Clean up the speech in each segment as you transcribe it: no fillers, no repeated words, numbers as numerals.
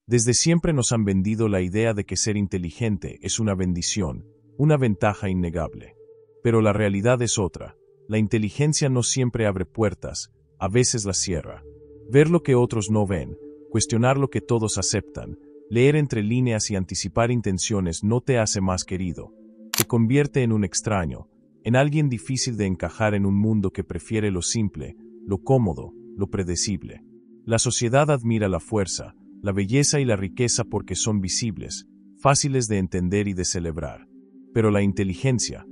Desde siempre nos han vendido la idea de que ser inteligente es una bendición, una ventaja innegable. Pero la realidad es otra. La inteligencia no siempre abre puertas, a veces las cierra. Ver lo que otros no ven, cuestionar lo que todos aceptan, leer entre líneas y anticipar intenciones no te hace más querido. Te convierte en un extraño, en alguien difícil de encajar en un mundo que prefiere lo simple, lo cómodo, lo predecible. La sociedad admira la fuerza, la belleza y la riqueza porque son visibles, fáciles de entender y de celebrar. Pero la inteligencia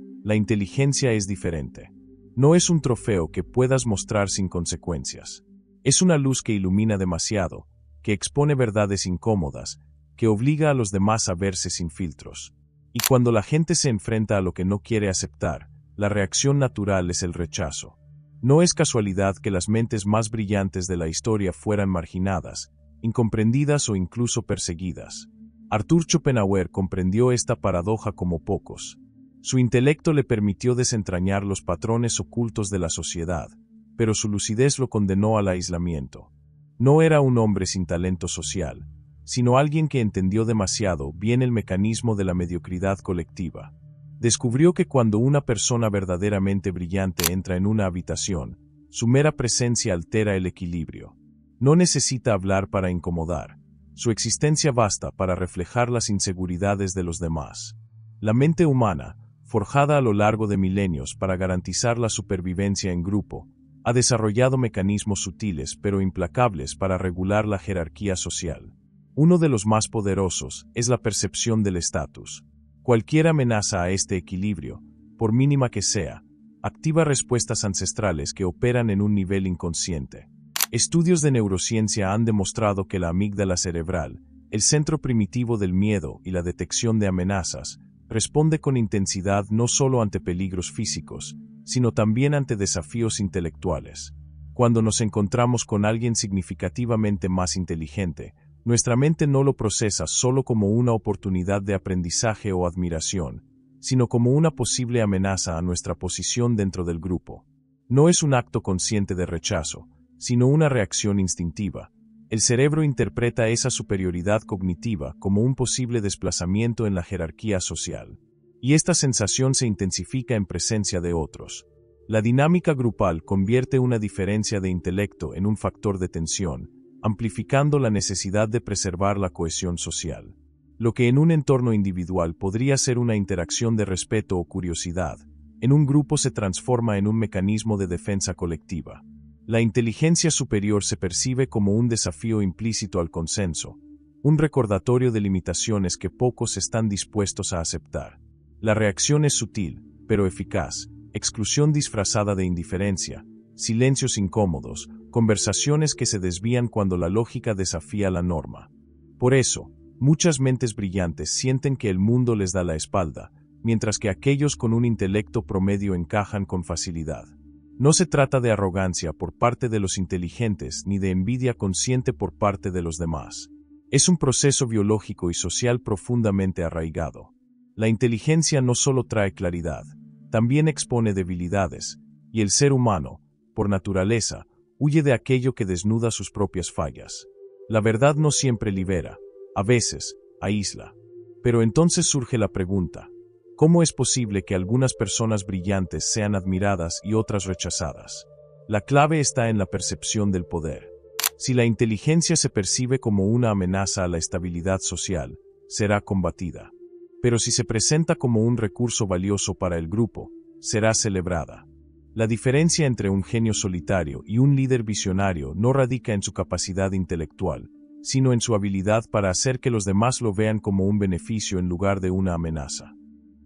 es diferente. No es un trofeo que puedas mostrar sin consecuencias. Es una luz que ilumina demasiado, que expone verdades incómodas, que obliga a los demás a verse sin filtros. Y cuando la gente se enfrenta a lo que no quiere aceptar, la reacción natural es el rechazo. No es casualidad que las mentes más brillantes de la historia fueran marginadas, incomprendidas o incluso perseguidas. Arthur Schopenhauer comprendió esta paradoja como pocos. Su intelecto le permitió desentrañar los patrones ocultos de la sociedad, pero su lucidez lo condenó al aislamiento. No era un hombre sin talento social, sino alguien que entendió demasiado bien el mecanismo de la mediocridad colectiva. Descubrió que cuando una persona verdaderamente brillante entra en una habitación, su mera presencia altera el equilibrio. No necesita hablar para incomodar. Su existencia basta para reflejar las inseguridades de los demás. La mente humana, forjada a lo largo de milenios para garantizar la supervivencia en grupo, ha desarrollado mecanismos sutiles pero implacables para regular la jerarquía social. Uno de los más poderosos es la percepción del estatus. Cualquier amenaza a este equilibrio, por mínima que sea, activa respuestas ancestrales que operan en un nivel inconsciente. Estudios de neurociencia han demostrado que la amígdala cerebral, el centro primitivo del miedo y la detección de amenazas, responde con intensidad no solo ante peligros físicos, sino también ante desafíos intelectuales. Cuando nos encontramos con alguien significativamente más inteligente, nuestra mente no lo procesa solo como una oportunidad de aprendizaje o admiración, sino como una posible amenaza a nuestra posición dentro del grupo. No es un acto consciente de rechazo, sino una reacción instintiva. El cerebro interpreta esa superioridad cognitiva como un posible desplazamiento en la jerarquía social. Y esta sensación se intensifica en presencia de otros. La dinámica grupal convierte una diferencia de intelecto en un factor de tensión, amplificando la necesidad de preservar la cohesión social. Lo que en un entorno individual podría ser una interacción de respeto o curiosidad, en un grupo se transforma en un mecanismo de defensa colectiva. La inteligencia superior se percibe como un desafío implícito al consenso, un recordatorio de limitaciones que pocos están dispuestos a aceptar. La reacción es sutil, pero eficaz, exclusión disfrazada de indiferencia, silencios incómodos, conversaciones que se desvían cuando la lógica desafía la norma. Por eso, muchas mentes brillantes sienten que el mundo les da la espalda, mientras que aquellos con un intelecto promedio encajan con facilidad. No se trata de arrogancia por parte de los inteligentes ni de envidia consciente por parte de los demás. Es un proceso biológico y social profundamente arraigado. La inteligencia no solo trae claridad, también expone debilidades, y el ser humano, por naturaleza, huye de aquello que desnuda sus propias fallas. La verdad no siempre libera, a veces, aísla. Pero entonces surge la pregunta: ¿cómo es posible que algunas personas brillantes sean admiradas y otras rechazadas? La clave está en la percepción del poder. Si la inteligencia se percibe como una amenaza a la estabilidad social, será combatida. Pero si se presenta como un recurso valioso para el grupo, será celebrada. La diferencia entre un genio solitario y un líder visionario no radica en su capacidad intelectual, sino en su habilidad para hacer que los demás lo vean como un beneficio en lugar de una amenaza.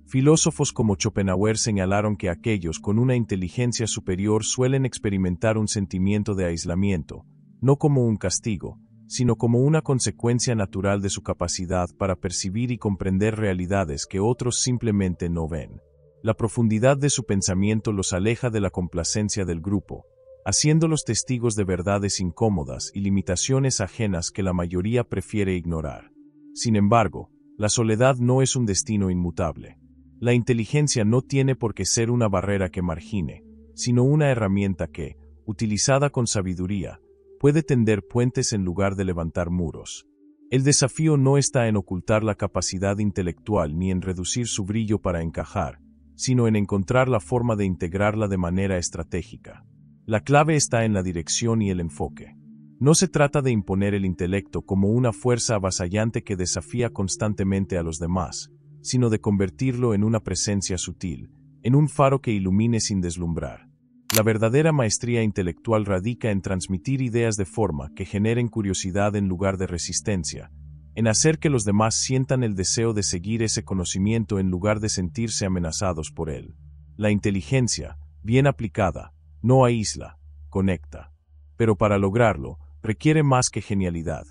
Filósofos como Schopenhauer señalaron que aquellos con una inteligencia superior suelen experimentar un sentimiento de aislamiento, no como un castigo, sino como una consecuencia natural de su capacidad para percibir y comprender realidades que otros simplemente no ven. La profundidad de su pensamiento los aleja de la complacencia del grupo, haciéndolos testigos de verdades incómodas y limitaciones ajenas que la mayoría prefiere ignorar. Sin embargo, la soledad no es un destino inmutable. La inteligencia no tiene por qué ser una barrera que margine, sino una herramienta que, utilizada con sabiduría, puede tender puentes en lugar de levantar muros. El desafío no está en ocultar la capacidad intelectual ni en reducir su brillo para encajar, sino en encontrar la forma de integrarla de manera estratégica. La clave está en la dirección y el enfoque. No se trata de imponer el intelecto como una fuerza avasallante que desafía constantemente a los demás, sino de convertirlo en una presencia sutil, en un faro que ilumine sin deslumbrar. La verdadera maestría intelectual radica en transmitir ideas de forma que generen curiosidad en lugar de resistencia, en hacer que los demás sientan el deseo de seguir ese conocimiento en lugar de sentirse amenazados por él. La inteligencia, bien aplicada, no aísla, conecta. Pero para lograrlo, requiere más que genialidad.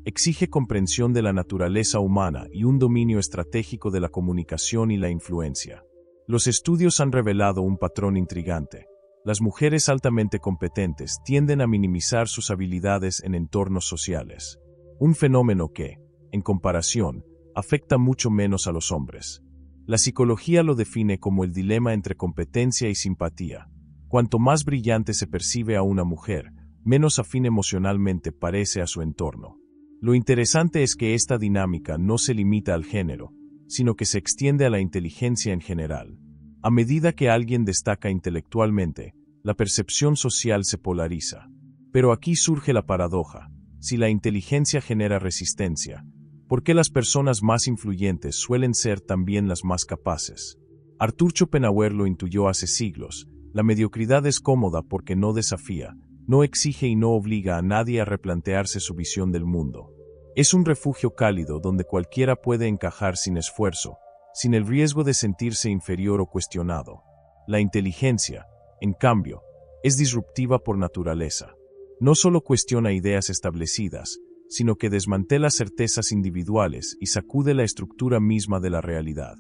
Exige comprensión de la naturaleza humana y un dominio estratégico de la comunicación y la influencia. Los estudios han revelado un patrón intrigante. Las mujeres altamente competentes tienden a minimizar sus habilidades en entornos sociales. Un fenómeno que, en comparación, afecta mucho menos a los hombres. La psicología lo define como el dilema entre competencia y simpatía. Cuanto más brillante se percibe a una mujer, menos afín emocionalmente parece a su entorno. Lo interesante es que esta dinámica no se limita al género, sino que se extiende a la inteligencia en general. A medida que alguien destaca intelectualmente, la percepción social se polariza. Pero aquí surge la paradoja. Si la inteligencia genera resistencia, ¿por qué las personas más influyentes suelen ser también las más capaces? Arthur Schopenhauer lo intuyó hace siglos. La mediocridad es cómoda porque no desafía, no exige y no obliga a nadie a replantearse su visión del mundo. Es un refugio cálido donde cualquiera puede encajar sin esfuerzo, sin el riesgo de sentirse inferior o cuestionado. La inteligencia, en cambio, es disruptiva por naturaleza. No solo cuestiona ideas establecidas, sino que desmantela certezas individuales y sacude la estructura misma de la realidad.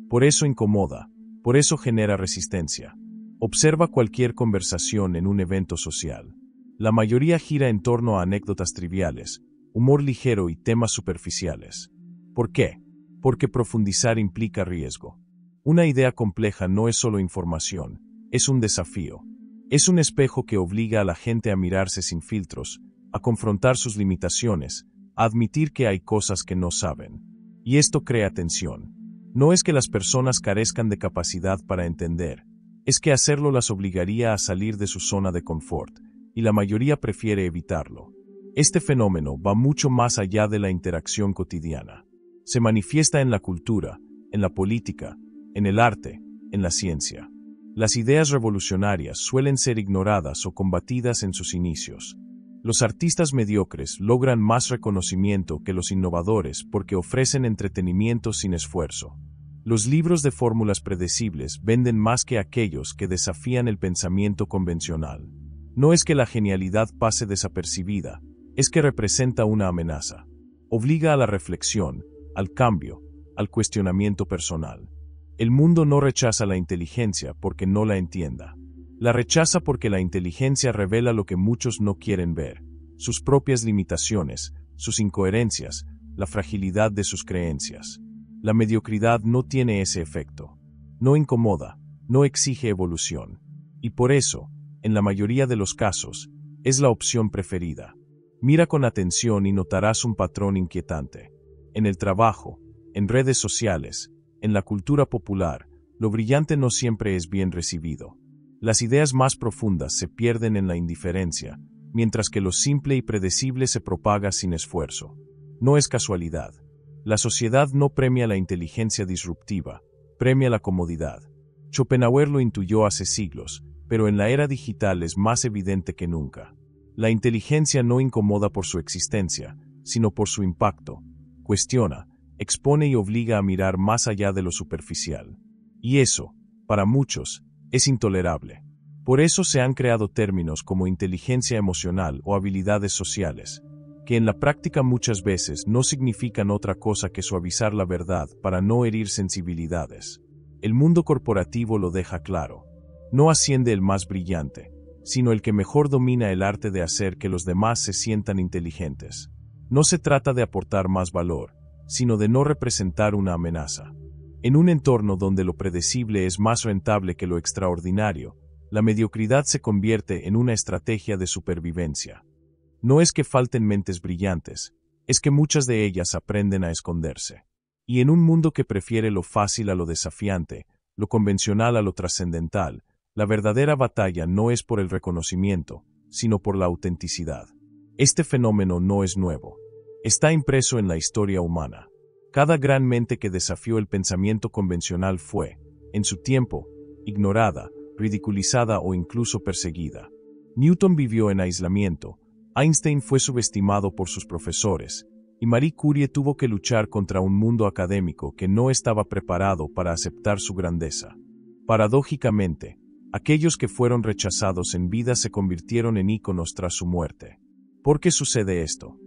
Por eso incomoda, por eso genera resistencia. Observa cualquier conversación en un evento social. La mayoría gira en torno a anécdotas triviales, humor ligero y temas superficiales. ¿Por qué? Porque profundizar implica riesgo. Una idea compleja no es solo información, es un desafío. Es un espejo que obliga a la gente a mirarse sin filtros, a confrontar sus limitaciones, a admitir que hay cosas que no saben. Y esto crea tensión. No es que las personas carezcan de capacidad para entender, es que hacerlo las obligaría a salir de su zona de confort, y la mayoría prefiere evitarlo. Este fenómeno va mucho más allá de la interacción cotidiana. Se manifiesta en la cultura, en la política, en el arte, en la ciencia. Las ideas revolucionarias suelen ser ignoradas o combatidas en sus inicios. Los artistas mediocres logran más reconocimiento que los innovadores porque ofrecen entretenimiento sin esfuerzo. Los libros de fórmulas predecibles venden más que aquellos que desafían el pensamiento convencional. No es que la genialidad pase desapercibida, es que representa una amenaza. Obliga a la reflexión, al cambio, al cuestionamiento personal. El mundo no rechaza la inteligencia porque no la entienda. La rechaza porque la inteligencia revela lo que muchos no quieren ver, sus propias limitaciones, sus incoherencias, la fragilidad de sus creencias. La mediocridad no tiene ese efecto. No incomoda, no exige evolución. Y por eso, en la mayoría de los casos, es la opción preferida. Mira con atención y notarás un patrón inquietante. En el trabajo, en redes sociales, en la cultura popular, lo brillante no siempre es bien recibido. Las ideas más profundas se pierden en la indiferencia, mientras que lo simple y predecible se propaga sin esfuerzo. No es casualidad. La sociedad no premia la inteligencia disruptiva, premia la comodidad. Schopenhauer lo intuyó hace siglos, pero en la era digital es más evidente que nunca. La inteligencia no incomoda por su existencia, sino por su impacto. Cuestiona, expone y obliga a mirar más allá de lo superficial. Y eso, para muchos, es intolerable. Por eso se han creado términos como inteligencia emocional o habilidades sociales, que en la práctica muchas veces no significan otra cosa que suavizar la verdad para no herir sensibilidades. El mundo corporativo lo deja claro. No asciende el más brillante, sino el que mejor domina el arte de hacer que los demás se sientan inteligentes. No se trata de aportar más valor, sino de no representar una amenaza. En un entorno donde lo predecible es más rentable que lo extraordinario, la mediocridad se convierte en una estrategia de supervivencia. No es que falten mentes brillantes, es que muchas de ellas aprenden a esconderse. Y en un mundo que prefiere lo fácil a lo desafiante, lo convencional a lo trascendental, la verdadera batalla no es por el reconocimiento, sino por la autenticidad. Este fenómeno no es nuevo. Está impreso en la historia humana. Cada gran mente que desafió el pensamiento convencional fue, en su tiempo, ignorada, ridiculizada o incluso perseguida. Newton vivió en aislamiento, Einstein fue subestimado por sus profesores, y Marie Curie tuvo que luchar contra un mundo académico que no estaba preparado para aceptar su grandeza. Paradójicamente, aquellos que fueron rechazados en vida se convirtieron en íconos tras su muerte. ¿Por qué sucede esto?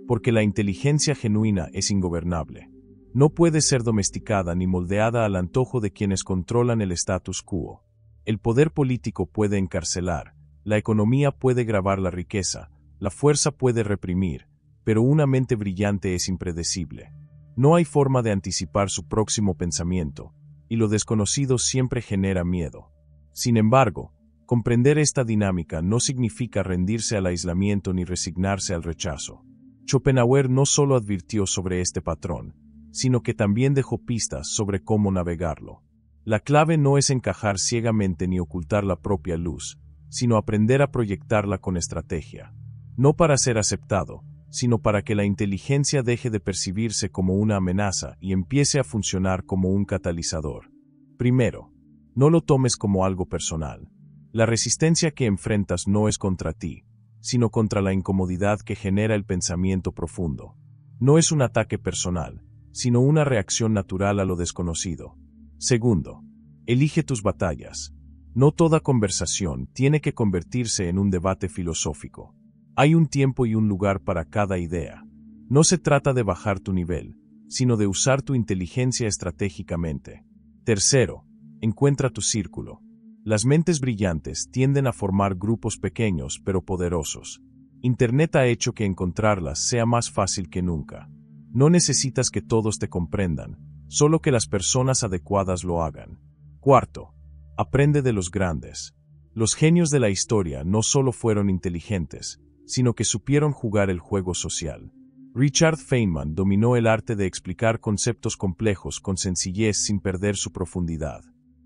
Porque la inteligencia genuina es ingobernable. No puede ser domesticada ni moldeada al antojo de quienes controlan el status quo. El poder político puede encarcelar, la economía puede gravar la riqueza, la fuerza puede reprimir, pero una mente brillante es impredecible. No hay forma de anticipar su próximo pensamiento, y lo desconocido siempre genera miedo. Sin embargo, comprender esta dinámica no significa rendirse al aislamiento ni resignarse al rechazo. Schopenhauer no solo advirtió sobre este patrón, sino que también dejó pistas sobre cómo navegarlo. La clave no es encajar ciegamente ni ocultar la propia luz, sino aprender a proyectarla con estrategia. No para ser aceptado, sino para que la inteligencia deje de percibirse como una amenaza y empiece a funcionar como un catalizador. Primero, no lo tomes como algo personal. La resistencia que enfrentas no es contra ti, sino contra la incomodidad que genera el pensamiento profundo. No es un ataque personal, sino una reacción natural a lo desconocido. Segundo, elige tus batallas. No toda conversación tiene que convertirse en un debate filosófico. Hay un tiempo y un lugar para cada idea. No se trata de bajar tu nivel, sino de usar tu inteligencia estratégicamente. Tercero, encuentra tu círculo. Las mentes brillantes tienden a formar grupos pequeños pero poderosos. Internet ha hecho que encontrarlas sea más fácil que nunca. No necesitas que todos te comprendan, solo que las personas adecuadas lo hagan. Cuarto, aprende de los grandes. Los genios de la historia no solo fueron inteligentes, sino que supieron jugar el juego social. Richard Feynman dominó el arte de explicar conceptos complejos con sencillez sin perder su profundidad.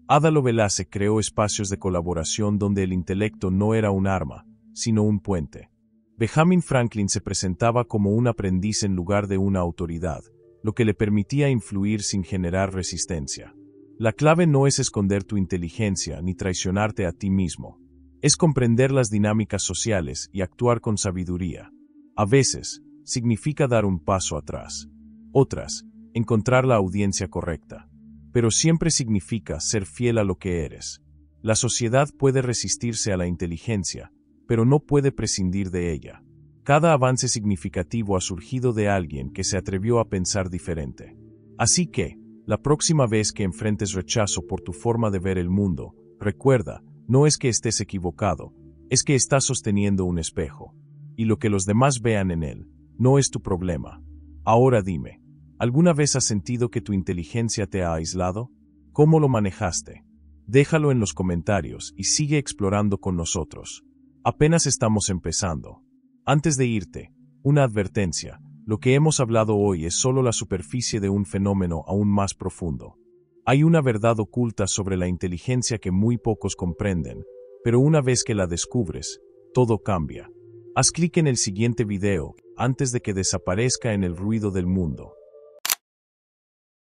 Ada Lovelace creó espacios de colaboración donde el intelecto no era un arma, sino un puente. Benjamin Franklin se presentaba como un aprendiz en lugar de una autoridad, lo que le permitía influir sin generar resistencia. La clave no es esconder tu inteligencia ni traicionarte a ti mismo. Es comprender las dinámicas sociales y actuar con sabiduría. A veces, significa dar un paso atrás. Otras, encontrar la audiencia correcta. Pero siempre significa ser fiel a lo que eres. La sociedad puede resistirse a la inteligencia, pero no puede prescindir de ella. Cada avance significativo ha surgido de alguien que se atrevió a pensar diferente. Así que, la próxima vez que enfrentes rechazo por tu forma de ver el mundo, recuerda, no es que estés equivocado, es que estás sosteniendo un espejo. Y lo que los demás vean en él, no es tu problema. Ahora dime, ¿alguna vez has sentido que tu inteligencia te ha aislado? ¿Cómo lo manejaste? Déjalo en los comentarios y sigue explorando con nosotros. Apenas estamos empezando. Antes de irte, una advertencia, lo que hemos hablado hoy es solo la superficie de un fenómeno aún más profundo. Hay una verdad oculta sobre la inteligencia que muy pocos comprenden, pero una vez que la descubres, todo cambia. Haz clic en el siguiente video, antes de que desaparezca en el ruido del mundo.